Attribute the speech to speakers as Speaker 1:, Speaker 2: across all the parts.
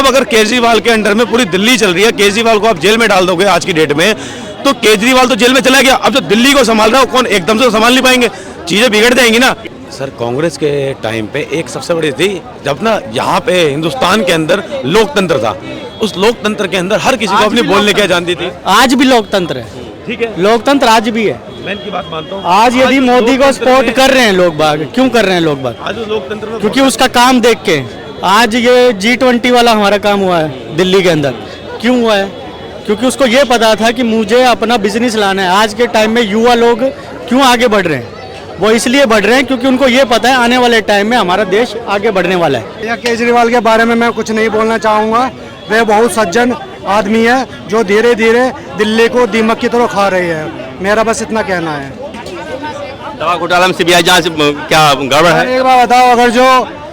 Speaker 1: अब अगर केजरीवाल के अंडर में पूरी दिल्ली चल रही है, केजरीवाल को आप जेल में डाल दोगे आज की डेट में, तो केजरीवाल तो जेल में चला गया, अब जो दिल्ली को संभाल रहा है कौन एकदम से संभाल नहीं पाएंगे, चीजें बिगड़ जाएंगी ना। सर कांग्रेस के टाइम पे एक सबसे बड़ी थी जब ना यहाँ पे हिंदुस्तान के अंदर लोकतंत्र था, उस लोकतंत्र के अंदर हर किसी को अपने बोलने की आजादी थी।
Speaker 2: आज भी लोकतंत्र है,
Speaker 1: ठीक है,
Speaker 2: लोकतंत्र आज भी है।
Speaker 1: मैं इनकी बात मानता हूँ।
Speaker 2: आज यदि मोदी को सपोर्ट कर रहे हैं लोग बाग, क्यों कर रहे हैं लोग बाग?
Speaker 1: आज लोकतंत्र में
Speaker 2: क्योंकि उसका काम देख के। आज ये G20 वाला हमारा काम हुआ है दिल्ली के अंदर, क्यों हुआ है? क्योंकि उसको ये पता था कि मुझे अपना बिजनेस लाना है। आज के टाइम में युवा लोग क्यों आगे बढ़ रहे हैं? वो इसलिए बढ़ रहे हैं क्योंकि उनको ये पता है आने वाले टाइम में हमारा देश आगे बढ़ने वाला है।
Speaker 3: या केजरीवाल के बारे में मैं कुछ नहीं बोलना चाहूँगा, वे बहुत सज्जन आदमी है जो धीरे धीरे दिल्ली को दीमक की तरह खा रही है। मेरा बस इतना कहना है।
Speaker 4: दवा घोटाला में सीबीआई जांच क्या गड़बड़ है?
Speaker 3: एक बार बताओ, अगर जो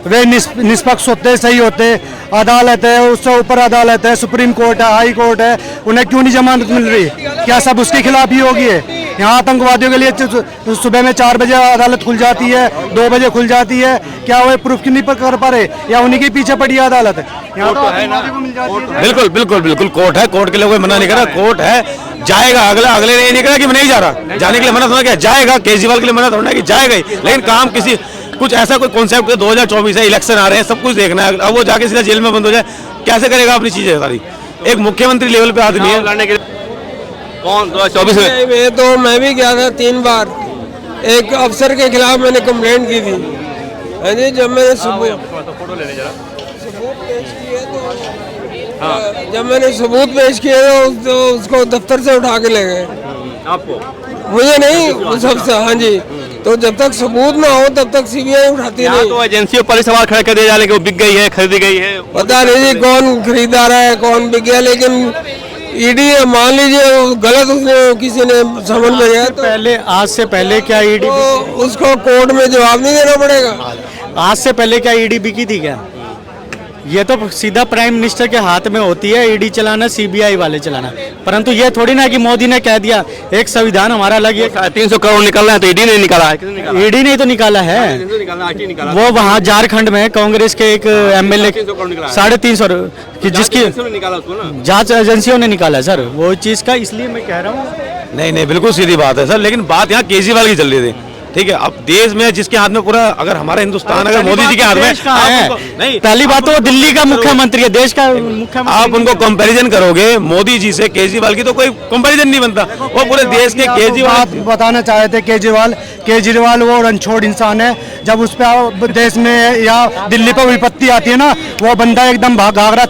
Speaker 3: वे निष्पक्ष होते, सही होते, अदालत है, उससे ऊपर अदालत है, सुप्रीम कोर्ट है, हाई कोर्ट है, उन्हें क्यों नहीं जमानत मिल रही? क्या सब उसके खिलाफ ही होगी है? यहाँ आतंकवादियों के लिए सुबह में 4 बजे अदालत खुल जाती है, 2 बजे खुल जाती है, क्या वो प्रूफ क्यों नहीं कर पा रहे? या उन्हीं के पीछे पड़ी है अदालत? यहाँ तो आतंकवादियों को मिल जाती है।
Speaker 1: बिल्कुल बिल्कुल बिल्कुल कोर्ट है, कोर्ट के लिए कोई मना नहीं कर रहा, कोर्ट है, जाएगा। अगले ने नहीं करा कि मैं नहीं जा रहा, जाने के लिए मना थोड़ा क्या, जाएगा। केजरीवाल के लिए मना थोड़ा कि जाएगा ही, लेकिन काम किसी कुछ ऐसा कोई कॉन्सेप्ट 2024 है, इलेक्शन आ रहे हैं, सब कुछ देखना है। अब वो जाके सीधा जेल में बंद हो जाए, कैसे करेगा अपनी चीजें सारी? एक मुख्यमंत्री लेवल पे आदमी है।
Speaker 4: लड़ने के लिए कौन 2024 में?
Speaker 5: तो मैं भी गया था 3 बार। एक अफसर के खिलाफ मैंने कंप्लेंट की थी। हाँ जी, जब मैंने
Speaker 4: फोटो ले ले जरा।
Speaker 5: जब मैंने सबूत पेश किए तो उसको दफ्तर से उठा के ले गए।
Speaker 4: आपको?
Speaker 5: मुझे नहीं, उस अफसर। हाँ जी, तो जब तक सबूत ना हो तब तक सीबीआई उठाती नहीं।
Speaker 4: तो एजेंसियों पर सवाल खड़े कर दिया जा रहा है कि वो बिक गई है, खरीदी गई है।
Speaker 5: पता नहीं जी कौन खरीदार है, कौन बिक गया, लेकिन ईडी मान लीजिए गलत उसने किसी ने समझ में गया तो
Speaker 2: पहले, आज से पहले क्या ईडी
Speaker 5: तो उसको कोर्ट में जवाब नहीं देना पड़ेगा।
Speaker 2: आज से पहले क्या ईडी बिकी थी क्या? ये तो सीधा प्राइम मिनिस्टर के हाथ में होती है ईडी चलाना, सीबीआई वाले चलाना। परंतु ये थोड़ी ना कि मोदी ने कह दिया एक संविधान हमारा अलग है।
Speaker 4: 300 करोड़ निकलना है तो ईडी ने निकाला है।
Speaker 2: ईडी ने तो निकाला है, वो वहाँ झारखंड में कांग्रेस के एक एमएलए 350 की जिसकी जांच एजेंसियों ने निकाला है सर, वो चीज का। इसलिए मैं कह रहा हूँ
Speaker 1: नहीं बिल्कुल सीधी बात है सर, लेकिन बात यहाँ केजरीवाल की चल रही थी, ठीक है। अब देश में जिसके हाथ में पूरा, अगर हमारा हिंदुस्तान अगर मोदी जी के हाथ में
Speaker 2: नहीं, पहली बात तो वो दिल्ली का मुख्यमंत्री है, देश का मुख्यमंत्री।
Speaker 1: आप उनको कंपैरिजन करोगे मोदी जी से, केजरीवाल की तो कोई कंपैरिजन नहीं बनता। वो पूरे देश के केजरीवाल
Speaker 3: बताना चाहे थे। केजरीवाल वो रणछोड़ इंसान है। जब उस पर देश में या दिल्ली पर विपत्ति आती है ना, वो बंदा एकदम घाघरा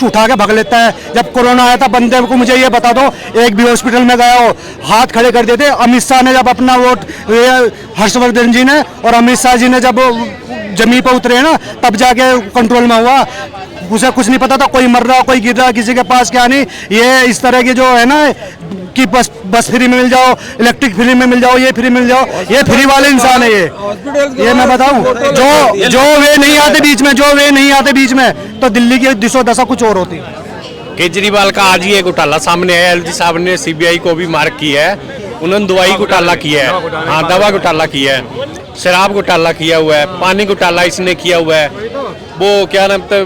Speaker 3: उठा के भाग लेता है। जब कोरोना आया था, बंदे को मुझे ये बता दो, एक भी हॉस्पिटल में गया हो हाथ खड़े कर देते। अमित शाह ने जब अपना वोट, हर्षवर्धन जी ने और अमित शाह जी ने जब जमीन पर उतरे ना, तब जाके कंट्रोल में हुआ। उसे कुछ नहीं पता था, कोई मर रहा, कोई गिर रहा, किसी के पास क्या नहीं। ये इस तरह की जो है ना कि बस फ्री में मिल जाओ, इलेक्ट्रिक फ्री में मिल जाओ, ये फ्री मिल जाओ, ये फ्री वाले इंसान है ये मैं बताऊं। जो वे नहीं आते बीच में, तो दिल्ली की दिशो दशा कुछ और होती।
Speaker 6: केजरीवाल का आज ही एक घोटाला सामने आया। एलजी साहब ने सीबीआई को भी मार्क किया है, उन्होंने दवाई घोटाला किया है, हाँ दवा घोटाला किया है, शराब घोटाला किया हुआ है, पानी घोटाला इसने किया हुआ है, वो क्या नाम था,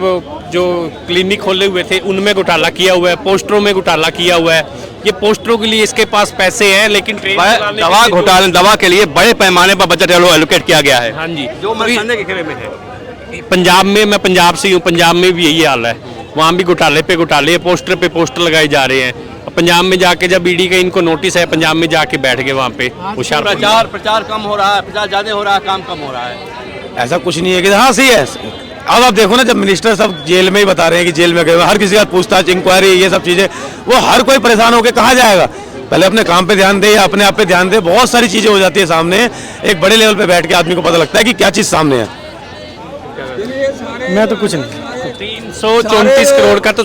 Speaker 6: जो क्लिनिक खोले हुए थे उनमें घोटाला किया हुआ है, पोस्टरों में घोटाला किया हुआ है। ये पोस्टरों के लिए इसके पास पैसे हैं, लेकिन
Speaker 4: दवा घोटाला, दवा के लिए बड़े पैमाने पर बजट एलोकेट किया गया है।
Speaker 6: हाँ जी,
Speaker 4: जो संदेह के घेरे में है।
Speaker 6: पंजाब में, मैं पंजाब से हूँ, पंजाब में भी यही हाल है, वहाँ भी घोटाले पे घोटाले, पोस्टर पे पोस्टर लगाए जा रहे हैं। पंजाब में जाके जब ईडी का इनको नोटिस है, पंजाब में जाके बैठ गए वहाँ पे होशियार।
Speaker 4: प्रचार कम हो रहा है, प्रचार ज्यादा हो रहा है, काम कम हो रहा है।
Speaker 1: ऐसा कुछ नहीं है कि हाँ सही है। अब आप देखो ना, जब मिनिस्टर सब जेल में ही बता रहे हैं कि जेल में गए, हर किसी का पूछताछ, इंक्वायरी, ये सब चीजें, वो हर कोई परेशान होकर कहाँ जाएगा? पहले अपने काम पे ध्यान दे या अपने आप पे ध्यान दे। बहुत सारी चीजें हो जाती है सामने, एक बड़े लेवल पे बैठ के आदमी को पता लगता है कि क्या चीज सामने है।
Speaker 2: मैं तो कुछ नहीं।
Speaker 6: 334 करोड़ का तो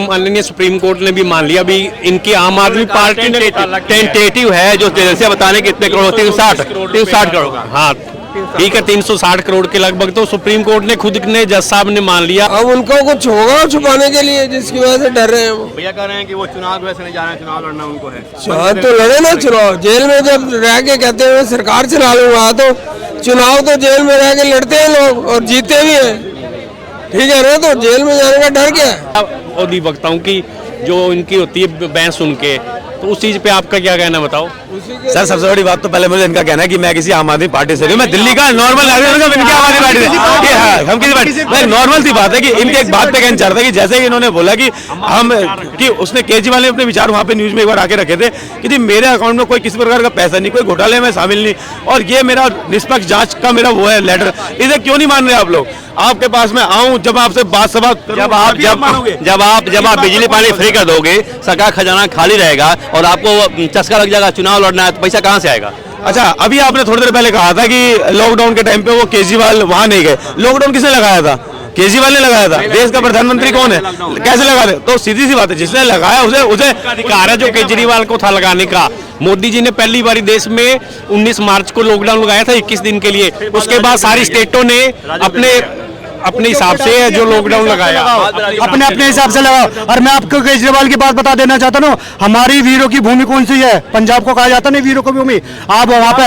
Speaker 6: माननीय सुप्रीम कोर्ट ने भी मान लिया। अभी इनकी आम आदमी पार्टी
Speaker 4: टेंटेटिव है जो एजेंसियां बताने कि इतने करोड़, 360 करोड़ का।
Speaker 6: हाँ ठीक है, 360 करोड़ के लगभग तो सुप्रीम कोर्ट ने खुद ने, जज साहब ने मान लिया।
Speaker 5: अब उनको कुछ होगा छुपाने के लिए, जिसकी वजह से डर रहे हैं वो।
Speaker 4: भैया कह रहे हैं कि वो चुनाव वैसे नहीं जा रहे हैं, चुनाव लड़ना उनको है।
Speaker 5: तो लड़े ना चुनाव, जेल में जब रह के कहते हैं सरकार चला लूंगा, तो चुनाव तो जेल में रह के लड़ते हैं लोग और जीते भी हैं। ठीक है ना, तो जेल में जाने का डर क्या है?
Speaker 6: अधिवक्ताओं की जो इनकी होती है बहस सुन के, तो उस चीज पे आपका क्या कहना बताओ?
Speaker 1: सर सबसे बड़ी बात तो पहले मुझे इनका कहना है कि मैं किसी आम आदमी पार्टी से नहीं, मैं दिल्ली का नॉर्मल नागरिक हूं, इनकी आम आदमी पार्टी से ये हाँ, हम किसी पार्टी मैं नॉर्मल सी बात है कि इनके एक बात पे कहना चाहता था कि जैसे कि इन्होंने बोला कि हम कि उसने केजरीवाल ने अपने विचार वहां पे न्यूज में एक बार आके रखे थे कि जी मेरे अकाउंट में कोई किसी प्रकार का पैसा नहीं, कोई घोटाले में शामिल नहीं, और ये मेरा निष्पक्ष जांच का मेरा वो है लेटर, इसे क्यों नहीं मान रहे आप लोग? आपके पास में आऊं जब आपसे बात सभा
Speaker 4: जब आप बिजली पानी फ्री कर दोगे, सरकार खजाना खाली रहेगा और आपको चस्का लग जाएगा, चुनाव लड़ना है तो पैसा कहाँ से आएगा?
Speaker 1: अच्छा, अभी आपने थोड़ी देर पहले कहा था कि लॉकडाउन के टाइम पे वो केजरीवाल वहां नहीं गए। लॉकडाउन किसने लगाया था? केजरीवाल ने लगाया था। देश का प्रधानमंत्री कौन है? कैसे लगा दे? तो सीधी सी बात है, जिसने लगाया उसे
Speaker 6: अधिकार है जो केजरीवाल को था लगाने का। मोदी जी ने पहली बार देश में 19 मार्च को लॉकडाउन लगाया था 21 दिन के लिए। उसके बाद सारी स्टेटों ने अपने हिसाब से जो लॉकडाउन लगाया,
Speaker 3: अपने अपने हिसाब से लगाओ। और मैं आपको केजरीवाल की बात बता देना चाहता हूँ, हमारी वीरों की भूमि कौन सी है? पंजाब को कहा जाता नहीं वीरों की भूमि। आप वहाँ पे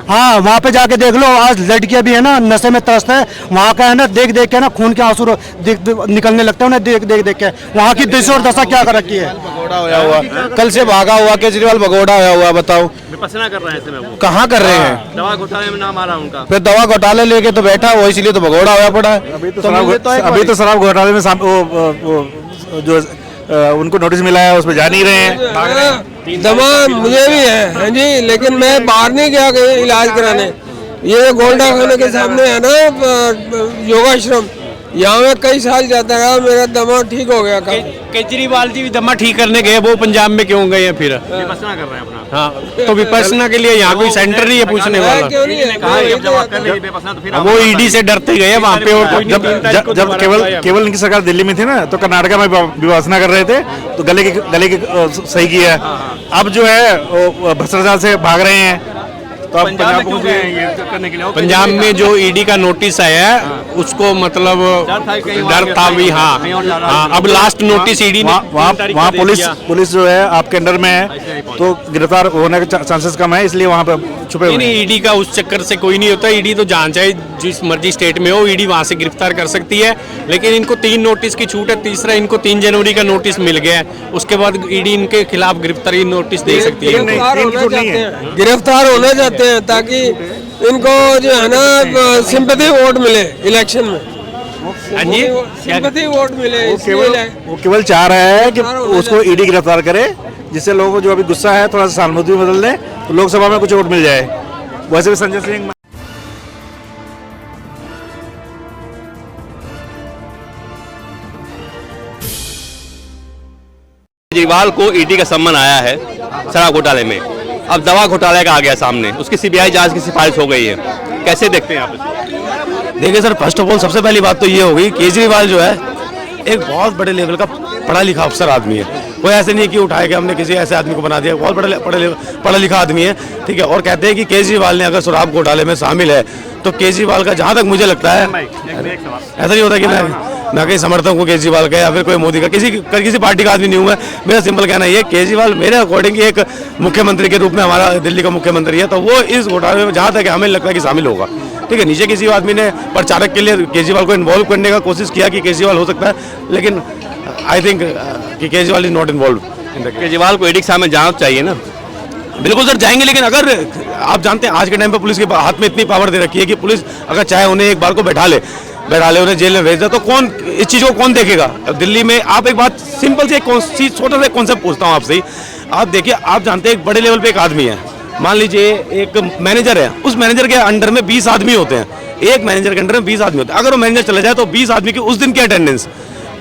Speaker 3: हाँ वहाँ पे जाके देख लो, आज लड़कियां भी है ना नशे में त्रस्त है, वहाँ का है ना देख देख के ना खून के आंसू निकलने लगते हैं उन्हें देख देख के। वहाँ की दिशा और दशा क्या कर रखी है?
Speaker 1: कल से भागा हुआ केजरीवाल भगोड़ा होया हुआ, बताओ
Speaker 6: विपස්සना कर रहे हैं ऐसे
Speaker 1: कहाँ कर रहे हैं?
Speaker 6: दवा घोटाले में नाम आ रहा उनका।
Speaker 1: फिर दवा घोटाले लेके तो बैठा वो, इसलिए तो भगोड़ा होया पड़ा है।
Speaker 7: अभी तो शराब घोटाले में वो जो उनको नोटिस मिला है उसमें जा नहीं रहे हैं।
Speaker 5: दमा मुझे भी है जी, लेकिन मैं बाहर नहीं गया कहीं इलाज कराने। ये गोल्डा खाने के सामने है ना योगाश्रम, यहाँ में कई साल जाता रहा, मेरा दमा ठीक हो गया।
Speaker 6: केजरीवाल जी भी दमा ठीक करने गए, वो पंजाब में क्यों गए हैं फिर? विपස්සना कर रहे हैं अपना। हाँ, तो विपස්සना के लिए यहाँ कोई सेंटर नहीं है पूछने वाला।
Speaker 5: क्यों नहीं है?
Speaker 6: वो ईडी से डरते गए वहाँ पे, और कोई
Speaker 7: जब केवल इनकी सरकार दिल्ली में थी ना, तो कर्नाटका में विवासना कर रहे थे, तो गले के सही किया। अब जो है भ्रष्टाचार से भाग रहे हैं, तो अब पंजाब पहुंचे ये करने के लिए।
Speaker 6: पंजाब में जो ईडी का नोटिस आया है उसको मतलब डर था भी। हाँ, अब लास्ट नोटिस ईडी ने
Speaker 7: वहाँ पुलिस जो है आपके अंडर में है, तो गिरफ्तार होने के चांसेस कम है, इसलिए वहाँ पे छुपे हुए।
Speaker 6: नहीं, ईडी का उस चक्कर से कोई नहीं होता। ईडी तो जहाँ चाहे जिस मर्जी स्टेट में हो, ईडी वहाँ से गिरफ्तार कर सकती है। लेकिन इनको 3 नोटिस की छूट है, तीसरा इनको 3 जनवरी का नोटिस मिल गया है, उसके बाद ईडी इनके खिलाफ गिरफ्तारी नोटिस दे सकती है।
Speaker 5: गिरफ्तार होना चाहते हैं ताकि इनको जो है ना सिंपैथी वोट मिले इलेक्शन में।
Speaker 6: हाँ जी,
Speaker 5: सिंपैथी वोट मिले।
Speaker 7: वो केवल चाह रहा है कि उसको ईडी गिरफ्तार करे, जिससे लोगों को जो अभी गुस्सा है थोड़ा सा सहानुभूति बदल दे, तो लोकसभा में कुछ वोट मिल जाए। वैसे भी संजय सिंह
Speaker 4: केजरीवाल को ईडी का सम्मन आया है शराब घोटाले में, अब दवा घोटाले का आ गया सामने, उसकी सीबीआई जांच की सिफारिश हो गई है। कैसे देखते हैं आप इसको?
Speaker 1: देखिए सर, फर्स्ट ऑफ ऑल सबसे पहली बात तो ये होगी, केजरीवाल जो है एक बहुत बड़े लेवल का पढ़ा लिखा अफसर आदमी है। कोई ऐसे नहीं कि उठाए कि हमने किसी ऐसे आदमी को बना दिया, बहुत पढ़ा लिखा आदमी है, ठीक है। और कहते हैं कि केजरीवाल ने अगर शराब घोटाले में शामिल है, तो केजरीवाल का जहाँ तक मुझे लगता है ऐसा नहीं होता कि मैं कहीं समर्थक हूँ केजरीवाल का या फिर कोई मोदी का, किसी पार्टी का आदमी नहीं हूँ मैं। मेरा सिंपल कहना ये, केजरीवाल मेरे अकॉर्डिंग एक मुख्यमंत्री के रूप में हमारा दिल्ली का मुख्यमंत्री है, तो वो इस घोटाले में जहाँ तक हमें लगता है कि शामिल होगा, ठीक है। नीचे किसी आदमी ने प्रचारक के लिए केजरीवाल को इन्वॉल्व करने का कोशिश किया कि केजरीवाल हो सकता है, लेकिन आई थिंक कि Kejriwal is not involve.
Speaker 4: Kejriwal को ईडी के सामने जांच चाहिए ना।
Speaker 1: बिल्कुल सर, जाएंगे, लेकिन अगर आप जानते हैं आज के टाइम पे पुलिस के हाथ में इतनी पावर दे रखी है कि पुलिस अगर चाहे उन्हें एक बार को बैठा ले उन्हें जेल में भेज दे, तो कौन इस चीज़ को कौन देखेगा? अब दिल्ली में आप एक बात सिंपल से छोटा सा कॉन्सेप्ट पूछता हूँ आपसे, आप देखिए, आप जानते हैं एक बड़े लेवल पे एक आदमी है, मान लीजिए एक मैनेजर है, उस मैनेजर के अंडर में 20 आदमी होते हैं, एक मैनेजर के अंडर में 20 आदमी होते हैं। अगर वो मैनेजर चला जाए तो 20 आदमी की उस दिन की अटेंडेंस,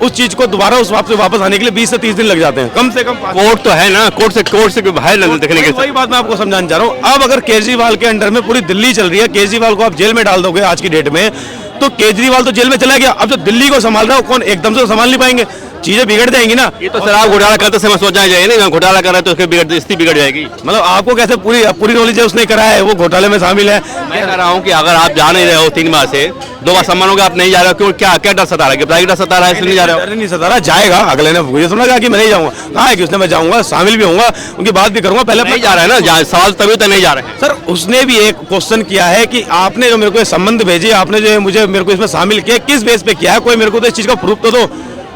Speaker 1: उस चीज को दोबारा उस वापस आने के लिए 20 से 30 दिन लग जाते हैं, कम से कम।
Speaker 4: कोर्ट तो है ना, कोर्ट से बाहर देखने के।
Speaker 1: वही बात मैं आपको समझाना चाह रहा हूँ। अब अगर केजरीवाल के अंडर में पूरी दिल्ली चल रही है, केजरीवाल को आप जेल में डाल दोगे आज की डेट में, तो केजरीवाल तो जेल में चला गया, अब जो दिल्ली को संभाल रहा है वो कौन एकदम से संभाल नहीं पाएंगे। चीजें बिगड़ जाएंगी ना।
Speaker 4: ये तो शराब घोटाला करते समय सोचना चाहिए ना, घोटाला कर रहे तो उसकी स्थिति बिगड़ जाएगी।
Speaker 1: मतलब आपको कैसे पूरी नॉलेज है उसने करा है, वो घोटाले में शामिल है।
Speaker 4: मैं कह रहा हूँ कि अगर आप जा नहीं रहे हो 3 बार से, 2 बार सम्मान हो गया, आप नहीं जा रहे हो, क्यों, क्या क्या डर सता रहा है? गिरफ्तारी डर सता रहा है, इसलिए नहीं जा रहे हो?
Speaker 1: डर नहीं सता रहा, जाएगा। अगले ने मुझे सुना कहा कि मैं नहीं जाऊंगा, कहा है कि उसने मैं जाऊंगा, शामिल भी होऊंगा, उनकी बात भी करूंगा। पहले
Speaker 4: नहीं जा रहे हैं ना, सवाल तभी तो नहीं जा रहे हैं।
Speaker 1: सर उसने भी एक क्वेश्चन किया है कि आपने जो मेरे को संबंध भेजे, आपने जो मेरे को इसमें शामिल किया, किस बेस पे किया है? कोई मेरे को तो इस चीज का प्रूफ तो दो।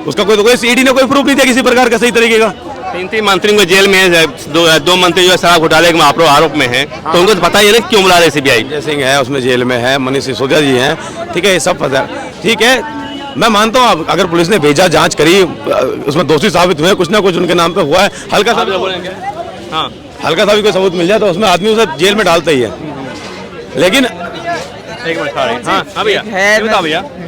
Speaker 1: उसका कोई ईडी ने कोई प्रूफ नहीं दिया किसी प्रकार का सही तरीके का।
Speaker 4: 3 मंत्रियों को जेल में, 2 मंत्री जो है शराब घोटाले के आरोप में है, तो उनको तो पता ही है ना क्यों बुला रहे सीबीआई।
Speaker 1: संजय सिंह है उसमें जेल में है, मनीष सिसोदिया जी हैं, ठीक है, ये सब पता है, ठीक है। मैं मानता हूँ अगर पुलिस ने भेजा, जांच करी, उसमें दोषी साबित हुए, कुछ ना कुछ उनके नाम पे हुआ है, हल्का सा भी कोई सबूत मिल जाए तो उसमें आदमी उसे जेल में डालता ही है। लेकिन
Speaker 4: एक मिनट भैया,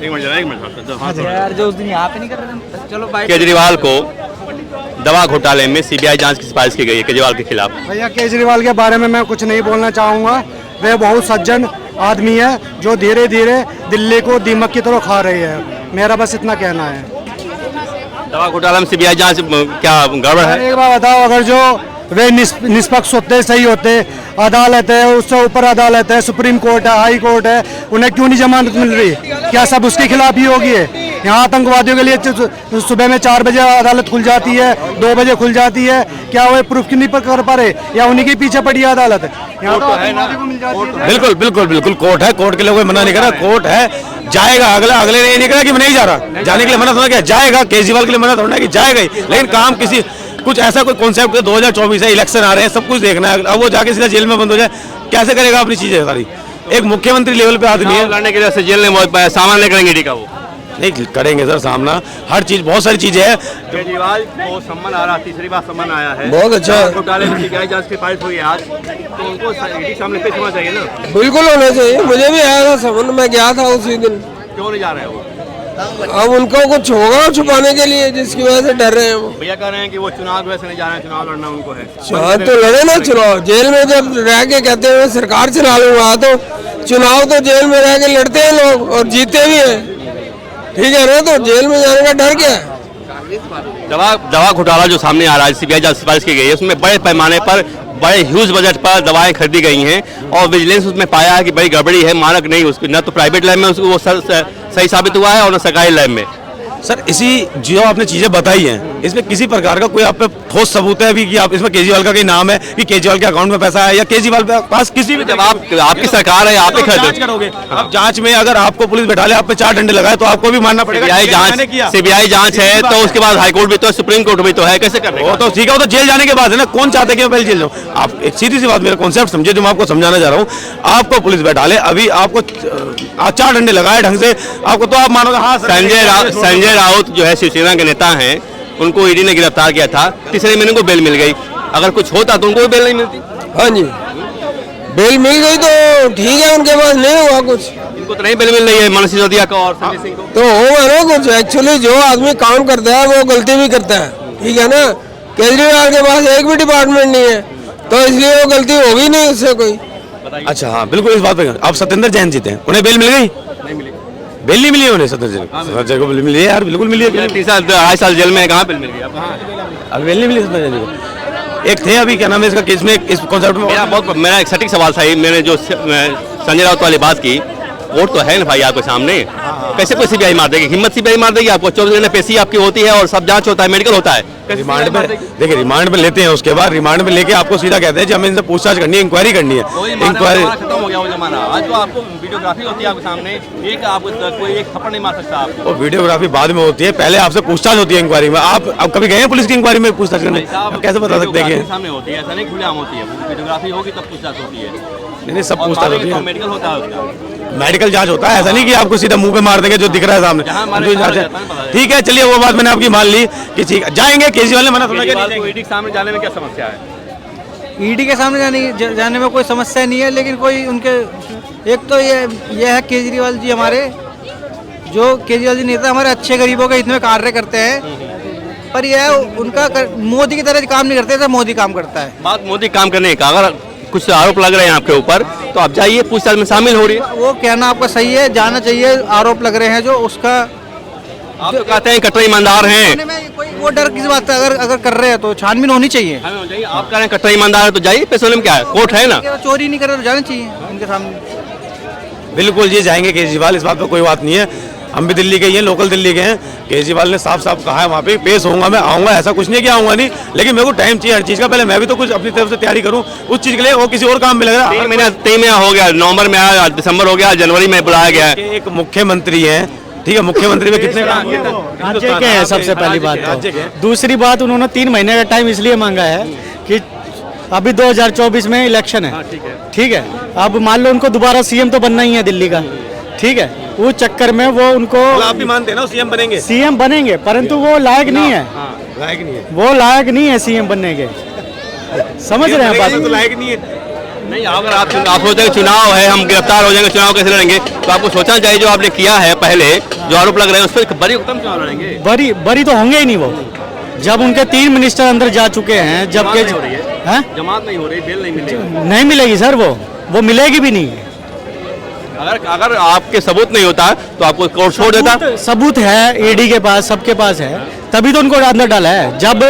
Speaker 4: एक मिनट
Speaker 8: यार जो उस दिन यहाँ पे नहीं कर रहे थे, चलो बाइक।
Speaker 4: केजरीवाल को दवा घोटाले में सीबीआई जांच की सिफारिश की गई है केजरीवाल के खिलाफ।
Speaker 3: भैया केजरीवाल के बारे में मैं कुछ नहीं बोलना चाहूँगा। वे बहुत सज्जन आदमी है जो धीरे धीरे दिल्ली को दीमक की तरह खा रही है। मेरा बस इतना कहना है।
Speaker 4: दवा घोटाला में सीबीआई जांच क्या गड़बड़ है?
Speaker 3: एक बात बताओ, अगर जो वे निष्पक्ष होते, सही होते, अदालत है, उससे ऊपर अदालत है, सुप्रीम कोर्ट है, हाई कोर्ट है, उन्हें क्यों नहीं जमानत मिल रही? क्या सब उसके खिलाफ ही होगी है? यहाँ आतंकवादियों के लिए सुबह में 4 बजे अदालत खुल जाती है, 2 बजे खुल जाती है, क्या वो प्रूफ क्यों नहीं कर पा रहे? या उन्हीं के पीछे पड़ी है अदालत? यहाँ तो आतंकवादियों को मिल जाती है।
Speaker 1: बिल्कुल बिल्कुल बिल्कुल कोर्ट है, कोर्ट के लिए कोई मना नहीं कर रहा, कोर्ट है, जाएगा। अगले ने ये नहीं कहा कि मैं नहीं जा रहा, जाने के लिए मना थोड़ा क्या, जाएगा। केजरीवाल के लिए मना थोड़ा कि जाएगा ही, लेकिन काम किसी कुछ ऐसा कोई कॉन्सेप्ट 2024 है, इलेक्शन आ रहे हैं, सब कुछ देखना है। अब वो जाके सीधा जेल में बंद हो जाए, कैसे करेगा अपनी चीजें सारी? एक मुख्यमंत्री लेवल पे आदमी है,
Speaker 4: लड़ने के लिए से जेल में सामान नहीं करेंगे ईडी का, वो
Speaker 1: नहीं करेंगे सर सामना, हर चीज, बहुत सारी चीजें हैं।
Speaker 4: केजरीवाल को सम्मान आ रहा, तीसरी बार सम्मान आया है,
Speaker 5: बहुत अच्छा।
Speaker 4: घोटाले में सीबीआई जांच की सिफारिश हुई है आज, तो उनको ईडी सामने पेश होना चाहिए ना।
Speaker 5: बिल्कुल होना चाहिए। मुझे भी आया था समझ, मैं गया था उसी दिन।
Speaker 4: क्यों नहीं जा रहे हो?
Speaker 5: अब उनको कुछ होगा छुपाने के लिए, जिसकी वजह से डर रहे हैं वो।
Speaker 4: भैया कह रहे हैं कि वो चुनाव की वजह से नहीं जा रहे हैं, चुनाव लड़ना उनको है।
Speaker 5: हाँ तो लड़े ना चुनाव। जेल में जब रह के कहते हैं सरकार चला लूंगा, तो चुनाव तो जेल में रह के लड़ते हैं लोग और जीते भी हैं, ठीक है ना? तो जेल में जाने का डर क्या है?
Speaker 4: दवा घोटाला जो सामने आ रहा है, सीबीआई जांच सिफारिश की गई है, उसमें बड़े पैमाने पर, बड़े ह्यूज बजट पर दवाएं खरीदी गई हैं और विजिलेंस उसमें पाया है कि बड़ी गड़बड़ी है, मानक नहीं उसकी, न तो प्राइवेट लैब में उसको वो सही साबित हुआ है और न सरकारी लैब में।
Speaker 1: सर इसी जो आपने चीजें बताई हैं, इसमें किसी प्रकार का कोई आप पे ठोस सबूत है अभी कि आप इसमें केजरीवाल का कोई नाम है कि केजरीवाल के अकाउंट में पैसा है, या केजरीवाल के पास किसी भी?
Speaker 4: जब आपकी सरकार है, आप ही
Speaker 1: जांच करोगे, आप जांच में अगर आपको पुलिस बैठा ले, आप पे 4 डंडे लगाए, तो आपको भी मानना पड़ेगा।
Speaker 4: सीबीआई जांच है तो उसके बाद हाईकोर्ट भी तो है, सुप्रीम कोर्ट भी तो है, कैसे कर रहे
Speaker 1: वो तो ठीक है, वो तो जेल जाने के बाद है ना। कौन चाहता है कि मैं पहले जेल जाऊँ? आप एक सीधी सी बात, मेरा कॉन्सेप्ट समझे जो मैं आपको समझाना चाह रहा हूँ। आपको पुलिस बैठा ले, अभी आपको 4 डंडे लगाए ढंग से, आपको तो आप मानोगे हाँ।
Speaker 4: संजय राउत जो है शिवसेना के नेता हैं, उनको ईडी ने गिरफ्तार किया था, तीसरे महीने को बेल मिल गई। अगर कुछ होता तो उनको भी बेल नहीं मिलती।
Speaker 5: हाँ जी, बेल मिल गई तो ठीक है, उनके पास नहीं हुआ कुछ।
Speaker 4: इनको तो नहीं बेल मिल रही है, मनीष सिसोदिया को और संजय सिंह को।
Speaker 5: तो होगा ना कुछ। एक्चुअली जो आदमी काम करता है वो गलती भी करता है, ठीक है ना? केजरीवाल के पास एक भी डिपार्टमेंट नहीं है, तो इसलिए वो गलती होगी नहीं उससे कोई।
Speaker 1: अच्छा हाँ बिल्कुल, इस बात पे आप सत्येंद्र जैन जीते हैं, उन्हें बेल मिल गई?
Speaker 4: नहीं मिली,
Speaker 1: बेल नहीं मिली उन्हें। सत्येंद्र जैन को बेल मिली है यार, बिल्कुल मिली है।
Speaker 4: 2.5 साल जेल में, कहाँ बेल मिल गई?
Speaker 1: अब बेल नहीं मिली सत्येंद्र जैन को। एक थे अभी, क्या नाम है इसका केस में, इस कॉन्सेप्ट में
Speaker 4: मेरा एक सटीक सवाल था, मैंने जो संजय राउत वाली बात की, वोट तो है ना भाई आपके सामने, कैसे कोई सीबीआई मार देगी? हिम्मत सीबीआई मार देगी आपको? 24 घंटे पेशी आपकी होती है और सब जांच होता है, मेडिकल होता है।
Speaker 1: रिमांड पे देखिए, रिमांड पे लेते हैं, उसके बाद रिमांड पे लेके आपको सीधा कहते हैं कि हमें इनसे पूछताछ करनी है, इंक्वायरी करनी है। इंक्वायरी
Speaker 4: खत्म हो गया वो जमाना। आज तो आपको वीडियोग्राफी होती है आपके सामने, एक आपको कोई एक थप्पड़ नहीं मार सकता आपको।
Speaker 1: वो वीडियोग्राफी बाद में होती है, पहले आपसे पूछताछ होती है इंक्वायरी में। आप अब कभी गए हैं पुलिस की इंक्वायरी में पूछताछ करने? आप कैसे बता सकते हैं?
Speaker 4: सामने होती है, ऐसा नहीं खुलेआम होती है, वीडियोग्राफी होगी तब पूछताछ होती है।
Speaker 1: नहीं, सब पूछताछ होती है,
Speaker 4: मेडिकल होता है उसका,
Speaker 1: मेडिकल जांच होता है। ऐसा नहीं कि आपको सीधा मुंह पे मार देंगे जो दिख रहा है सामने। ठीक है, चलिए वो बात मैंने आपकी मान ली कि ठीक जाएंगे। केजरीवाल ने मना थोड़ा किया,
Speaker 4: ईडी के सामने जाने में क्या समस्या है?
Speaker 8: ईडी के सामने जाने में कोई समस्या नहीं है, लेकिन कोई उनके, एक तो ये है केजरीवाल जी हमारे, जो केजरीवाल जी नेता हमारे अच्छे गरीबों के हित में कार्य करते हैं, पर यह उनका मोदी की तरह काम नहीं करते जैसे मोदी काम करता है।
Speaker 4: बात मोदी काम करने का, अगर कुछ आरोप लग रहे हैं आपके ऊपर तो आप जाइए, पूछताछ में शामिल हो रही है।
Speaker 8: वो कहना आपका सही है, जाना चाहिए। आरोप लग रहे हैं जो उसका,
Speaker 4: आप तो कहते हैं कट्टर ईमानदार हैं,
Speaker 8: वो डर किस बात का, अगर कर रहे हैं तो छानबीन होनी चाहिए।
Speaker 4: आप कह रहे हैं कट्टर ईमानदार है तो जाइए, पैसों में क्या है, कोर्ट है ना।
Speaker 8: चोरी नहीं कर रहे तो जाना चाहिए उनके सामने।
Speaker 1: बिल्कुल जी जाएंगे केजरीवाल, इस बात पर कोई बात नहीं है। हम भी दिल्ली के ही हैं, लोकल दिल्ली के हैं। केजरीवाल ने साफ साफ कहा है वहाँ पे पेश होऊंगा, मैं आऊँगा, ऐसा कुछ नहीं कि आऊँगा नहीं, लेकिन मेरे को टाइम चाहिए हर चीज़ का। पहले मैं भी तो कुछ अपनी तरफ से तैयारी करूँ उस चीज़ के लिए, वो किसी और काम में लग रहा है।
Speaker 4: 3 महीना हो गया, नवंबर में आया, दिसंबर हो गया, जनवरी में बुलाया गया है।
Speaker 1: एक मुख्यमंत्री है, ठीक है, मुख्यमंत्री में कितने काम किए?
Speaker 2: राज्य के हैं सबसे पहली बात तो। दूसरी बात, उन्होंने 3 महीने का टाइम इसलिए मांगा है कि अभी 2024 में इलेक्शन है, ठीक है। अब मान लो उनको दोबारा सीएम तो बनना ही है दिल्ली का, ठीक है। उस चक्कर में वो उनको,
Speaker 1: आप भी मानते हैं ना सीएम बनेंगे?
Speaker 2: सीएम बनेंगे, परंतु वो लायक नहीं है,
Speaker 1: लायक नहीं है,
Speaker 2: वो लायक नहीं है सीएम बनने के। समझ रहे हैं बात?
Speaker 1: तो लायक नहीं है।
Speaker 4: नहीं, अगर आप सोचते हैं चुनाव है, हम गिरफ्तार हो जाएंगे, चुनाव कैसे लड़ेंगे, तो आपको सोचना चाहिए जो आपने किया है पहले, जो आरोप लग रहे हैं उस पर बरी उत्तम चुनाव लड़ेंगे।
Speaker 2: बरी तो होंगे ही नहीं वो, जब उनके 3 मिनिस्टर अंदर जा चुके हैं, जबकि
Speaker 4: जमात नहीं हो रही, बेल नहीं मिलेगी।
Speaker 2: नहीं मिलेगी सर, वो मिलेगी भी नहीं।
Speaker 4: अगर आपके सबूत नहीं होता तो आपको कोर्ट छोड़ देता।
Speaker 2: सबूत है ईडी के पास, सबके पास है, तभी तो उनको अंदर डाला है। जब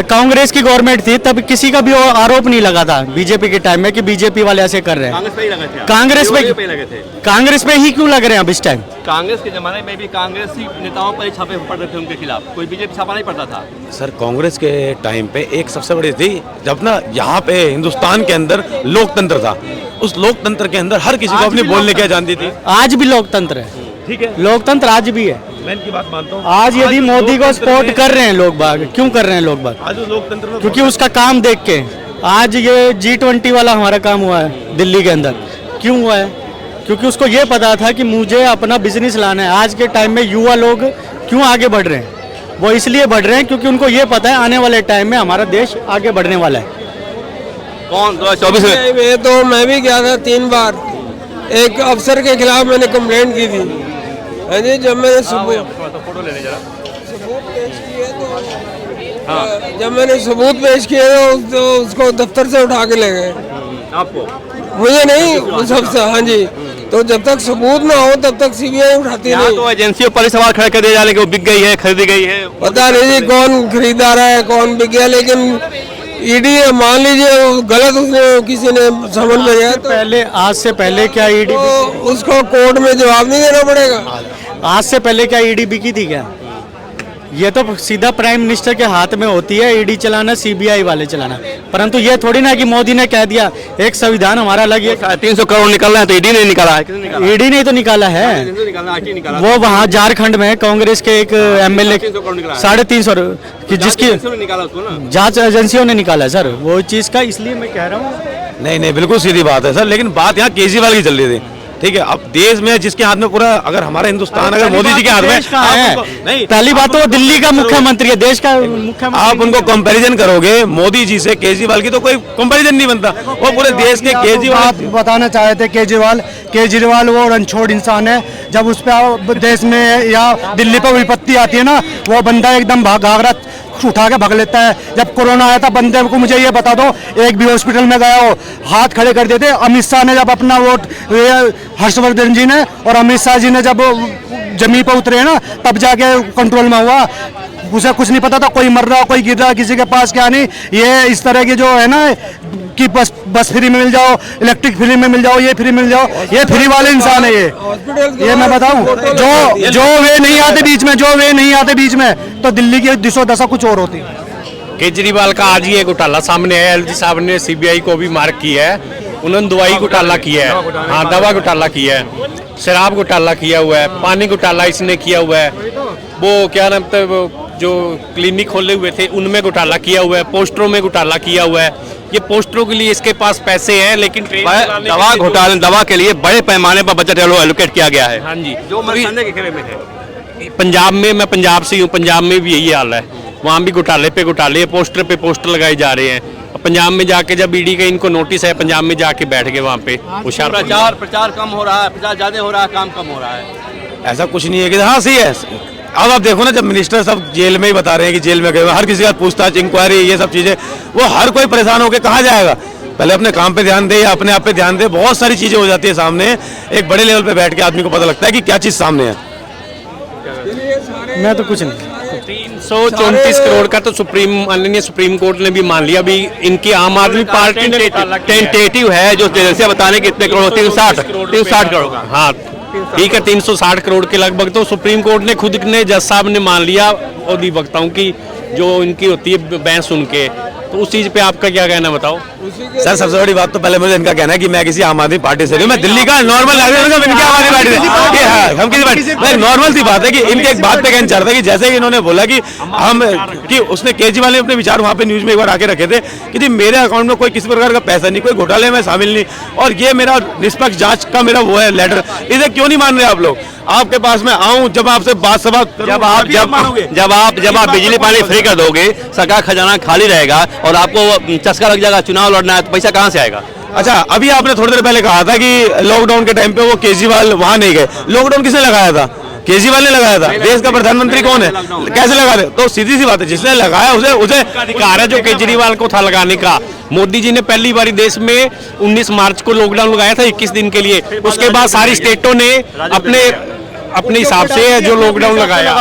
Speaker 2: कांग्रेस की गवर्नमेंट थी तब किसी का भी आरोप नहीं लगा था बीजेपी के टाइम में कि बीजेपी वाले ऐसे कर रहे हैं। कांग्रेस पे ही क्यों लग रहे हैं अब इस टाइम?
Speaker 4: कांग्रेस के जमाने में भी कांग्रेसी नेताओं पर ही छापे पड़ते थे उनके खिलाफ, कोई बीजेपी छापा नहीं पड़ता था।
Speaker 1: सर कांग्रेस के टाइम पे एक सबसे बड़ी थी, जब ना यहाँ पे हिंदुस्तान के अंदर लोकतंत्र था, उस लोकतंत्र के अंदर हर किसी को अपनी बोलने की आजादी थी।
Speaker 2: आज भी लोकतंत्र है,
Speaker 1: ठीक है,
Speaker 2: लोकतंत्र आज भी है।
Speaker 1: मैं इनकी बात मानता हूँ।
Speaker 2: आज यदि मोदी को सपोर्ट कर रहे हैं लोग बाग, क्यों कर रहे हैं लोग बाग?
Speaker 1: आज लोकतंत्र में
Speaker 2: क्योंकि उसका काम देख के। आज ये G20 वाला हमारा काम हुआ है दिल्ली के अंदर, क्यों हुआ है? क्योंकि उसको ये पता था कि मुझे अपना बिजनेस लाना है। आज के टाइम में युवा लोग क्यों आगे बढ़ रहे हैं? वो इसलिए बढ़ रहे हैं क्योंकि उनको ये पता है आने वाले टाइम में हमारा देश आगे बढ़ने वाला है।
Speaker 4: कौन 2024 में?
Speaker 5: तो मैं भी गया था 3 बार, एक अफसर के खिलाफ मैंने कंप्लेंट की थी। हाँ जी, जब मैंने सबूत पेश किए तो जब मैंने सबूत पेश किए तो उसको दफ्तर से उठा के ले गए।
Speaker 4: आपको?
Speaker 5: मुझे नहीं, उस अफसर। हाँ जी, तो जब तक सबूत ना हो तब तक सीबीआई उठाती नहीं।
Speaker 4: तो एजेंसियों पर सवाल खड़े कर दिए जा रहे हैं कि वो बिक गई है, खरीदी गई है।
Speaker 5: पता नहीं जी कौन खरीदार है, कौन बिक गया, लेकिन ईडी मान लीजिए गलत उसने किसी ने समझ में गया तो
Speaker 2: पहले, आज से पहले क्या ईडी,
Speaker 5: तो उसको कोर्ट में जवाब नहीं देना पड़ेगा।
Speaker 2: आज से पहले क्या ईडी बिकी थी क्या? ये तो सीधा प्राइम मिनिस्टर के हाथ में होती है ईडी चलाना, सीबीआई वाले चलाना। परंतु ये थोड़ी ना कि मोदी ने कह दिया एक संविधान हमारा अलग है।
Speaker 4: 300 करोड़ निकल रहा है तो ईडी ने निकाला है?
Speaker 2: ईडी ने तो निकाला है, वो वहाँ झारखंड में कांग्रेस के एक एमएलए 350 की जिसकी जांच एजेंसियों ने निकाला सर, वो चीज का। इसलिए मैं कह रहा हूँ
Speaker 1: नहीं बिल्कुल सीधी बात है सर, लेकिन बात यहाँ केजरीवाल की चल रही थी, ठीक है। अब देश में जिसके हाथ में पूरा, अगर हमारा हिंदुस्तान अगर मोदी जी के हाथ में
Speaker 2: नहीं, पहली बात तो वो दिल्ली का मुख्यमंत्री है, देश का मुख्यमंत्री।
Speaker 1: आप उनको कंपैरिजन करोगे मोदी जी से केजरीवाल की, तो कोई कंपैरिजन नहीं बनता। वो पूरे देश के केजरीवाल।
Speaker 3: आप बताना चाहे थे केजरीवाल वो रणछोड़ इंसान है। जब उस पर देश में या दिल्ली पर विपत्ति आती है ना, वो बंदा एकदम घाघरा उठा के भाग लेता है। जब कोरोना आया था बंदे को, मुझे ये बता दो, एक भी हॉस्पिटल में गया हो हाथ खड़े कर देते। अमित शाह ने जब अपना वोट, हर्षवर्धन जी ने और अमित शाह जी ने जब जमीन पर उतरे ना, तब जाके कंट्रोल में हुआ। उसे कुछ नहीं पता था, कोई मर रहा, कोई गिर रहा, किसी के पास क्या नहीं। ये इस तरह की जो है ना कि बस फ्री में मिल जाओ, इलेक्ट्रिक फ्री में मिल जाओ, ये फ्री मिल जाओ, ये फ्री वाले इंसान है ये मैं बताऊं। जो वे नहीं आते बीच में, तो दिल्ली की दिशो दशा कुछ और होती।
Speaker 6: केजरीवाल का आज ही एक घोटाला सामने आया, एलजी साहब ने सीबीआई को भी मार्क किया है। उन्होंने दवाई घोटाला किया है, हाँ दवा घोटाला किया है, शराब घोटाला किया हुआ है, पानी घोटाला इसने किया हुआ है, वो क्या नाम था, जो क्लिनिक खोले हुए थे उनमें घोटाला किया हुआ है, पोस्टरों में घोटाला किया हुआ है। ये पोस्टरों के लिए इसके पास पैसे हैं, लेकिन
Speaker 4: दवा घोटाले, दवा के लिए बड़े पैमाने पर बजट एलोकेट किया गया है।
Speaker 6: हाँ जी,
Speaker 4: जो मरने के घेरे में है।
Speaker 6: पंजाब में, मैं पंजाब से हूँ, पंजाब में भी यही हाल है। वहाँ भी घोटाले पे घोटाले, पोस्टर पे पोस्टर लगाए जा रहे हैं। पंजाब में जाके जब ईडी का इनको नोटिस है, पंजाब में जाके बैठ गए वहाँ पे होशियार।
Speaker 4: प्रचार कम हो रहा है, प्रचार ज्यादा हो रहा है, काम कम हो रहा है।
Speaker 1: ऐसा कुछ नहीं है कि हाँ सही है। अब आप देखो ना, जब मिनिस्टर सब जेल में ही बता रहे हैं कि जेल में गए, हर किसी का पूछताछ, इंक्वायरी, ये सब चीजें, वो हर कोई परेशान होकर कहाँ जाएगा? पहले अपने काम पे ध्यान दे या अपने आप पे ध्यान दे। बहुत सारी चीजें हो जाती है सामने, एक बड़े लेवल पे बैठ के आदमी को पता लगता है कि क्या चीज सामने है।
Speaker 2: मैं तो कुछ नहीं।
Speaker 6: 334 करोड़ का तो माननीय सुप्रीम कोर्ट ने भी मान लिया। अभी इनकी आम आदमी पार्टी ने
Speaker 4: टेंटेटिव है जो जैसे बताने कि इतने करोड़ 360 करोड़ का।
Speaker 6: हाँ ठीक है, 360 करोड़ के लगभग तो सुप्रीम कोर्ट ने खुद ने जज साहब ने मान लिया अधिवक्ताओं की जो इनकी होती है बहस सुन के। तो उस चीज पे आपका क्या कहना बताओ।
Speaker 1: सर सबसे बड़ी बात तो पहले मुझे इनका कहना है कि मैं किसी आम आदमी पार्टी से नहीं, मैं दिल्ली का नॉर्मल नागरिक हूं, इनकी आम आदमी पार्टी से हम किसी पार्टी नॉर्मल सी बात है कि इनके एक बात पे कहना चाहता है कि जैसे कि इन्होंने बोला कि उसने केजरीवाल ने अपने विचार वहां पे न्यूज में एक बार आके रखे थे कि जी मेरे अकाउंट में कोई किसी प्रकार का पैसा नहीं, कोई घोटाले में शामिल नहीं, और ये मेरा निष्पक्ष जांच का मेरा वो है लेटर, इसे क्यों नहीं मान रहे आप लोग। आपके पास में आऊं जब आपसे बात सभा
Speaker 4: जब आप बिजली पानी फ्री कर दोगे, सरकार खजाना खाली रहेगा और आपको चस्का लग जाएगा, चुनाव लड़ना है तो पैसा कहां से आएगा।
Speaker 1: अच्छा, अभी आपने थोड़ी देर पहले कहा था कि लॉकडाउन के टाइम पे वो केजरीवाल वहां नहीं गए। लॉकडाउन किसने लगाया था? केजरीवाल ने लगाया था। देश का प्रधानमंत्री कौन है, कैसे लगा दे? तो सीधी सी बात है, जिसने लगाया उसे
Speaker 6: अधिकार है जो केजरीवाल को था लगाने का। मोदी जी ने पहली बार देश में 19 मार्च को लॉकडाउन लगाया था 21 दिन के लिए। उसके बाद सारी स्टेटों ने अपने हिसाब से जो लॉकडाउन लगाया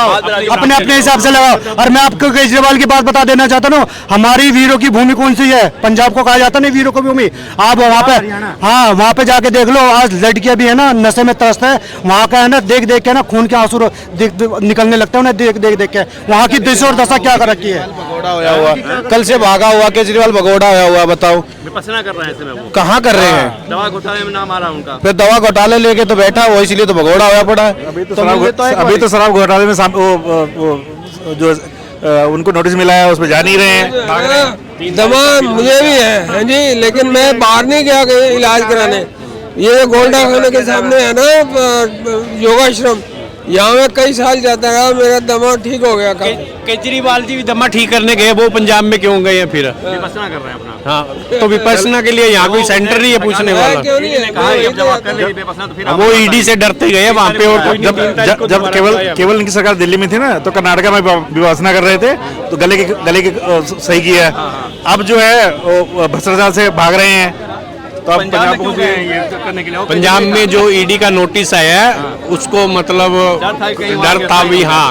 Speaker 3: अपने अपने हिसाब से लगाओ। और मैं आपको केजरीवाल की बात बता देना चाहता हूँ, हमारी वीरों की भूमि कौन सी है? पंजाब को कहा जाता नहीं वीरों की भूमि। आप वहाँ पे, हाँ वहाँ पे जाके देख लो, आज लड़कियां भी है ना नशे में त्रस्त है, वहाँ का है ना देख देख के ना खून के आंसू निकलने लगते हैं उन्हें देख देख के। वहाँ की दिशा और दशा क्या कर रखी है।
Speaker 1: कल से भागा हुआ केजरीवाल भगोड़ा होया हुआ, बताओ
Speaker 4: विपස්සना कर रहे हैं ऐसे में, वो
Speaker 1: कहाँ कर रहे हैं?
Speaker 4: दवा घोटाले में नाम आ रहा है उनका।
Speaker 1: फिर दवा घोटाले लेके तो बैठा वो, इसलिए तो भगोड़ा होया पड़ा है।
Speaker 7: अभी तो शराब घोटाले में वो जो उनको नोटिस मिला है उस पर जा नहीं रहे हैं।
Speaker 5: दमा मुझे भी है, हाँ जी, लेकिन मैं बाहर नहीं गया कहीं इलाज कराने। ये गोल्डा खाने के सामने है ना योगाश्रम, यहाँ में कई साल जाता रहा, मेरा दमा ठीक हो गया।
Speaker 6: केजरीवाल जी भी दमा ठीक करने गए, वो पंजाब में क्यों गए हैं फिर?
Speaker 4: विपස්සना कर रहे हैं अपना।
Speaker 6: हाँ तो विपස්සना के लिए यहाँ कोई सेंटर नहीं है पूछने वाला।
Speaker 5: क्यों नहीं है?
Speaker 6: वो ईडी से डरते गए वहाँ पे, और कोई
Speaker 7: जब केवल इनकी सरकार दिल्ली में थी ना तो कर्नाटका में विभाजना कर रहे थे तो गले के सही किया है। अब जो है वो भ्रष्टाचार से भाग रहे हैं, तो अब
Speaker 6: पंजाब में जो ईडी का नोटिस आया है उसको मतलब डर था भी। हाँ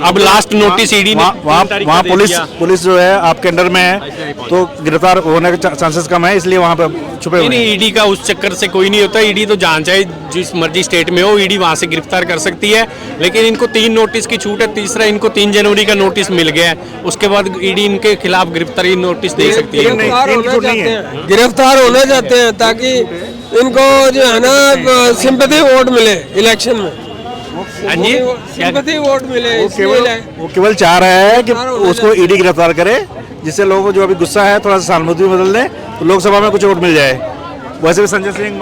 Speaker 6: अब लास्ट नोटिस ईडी ने
Speaker 7: वहाँ पुलिस जो है आपके अंडर में है तो गिरफ्तार होने के चांसेस कम है, इसलिए वहाँ पे छुपे हुए हैं।
Speaker 6: नहीं, ईडी का उस चक्कर से कोई नहीं होता। ईडी तो जहाँ चाहे जिस मर्जी स्टेट में हो ईडी वहाँ से गिरफ्तार कर सकती है, लेकिन इनको 3 नोटिस की छूट है। तीसरा इनको 3 जनवरी का नोटिस मिल गया है, उसके बाद ईडी इनके खिलाफ गिरफ्तारी नोटिस दे सकती है।
Speaker 5: गिरफ्तार होना चाहते हैं ताकि इनको जो है ना सिंपैथी वोट मिले इलेक्शन में।
Speaker 6: हाँ जी,
Speaker 5: सिंपैथी वोट मिले।
Speaker 7: वो केवल चाह रहा है कि उसको ईडी गिरफ्तार करे, जिससे लोगों को जो अभी गुस्सा है थोड़ा सा सहानुभूति बदल दे तो लोकसभा में कुछ वोट मिल जाए। वैसे भी संजय सिंह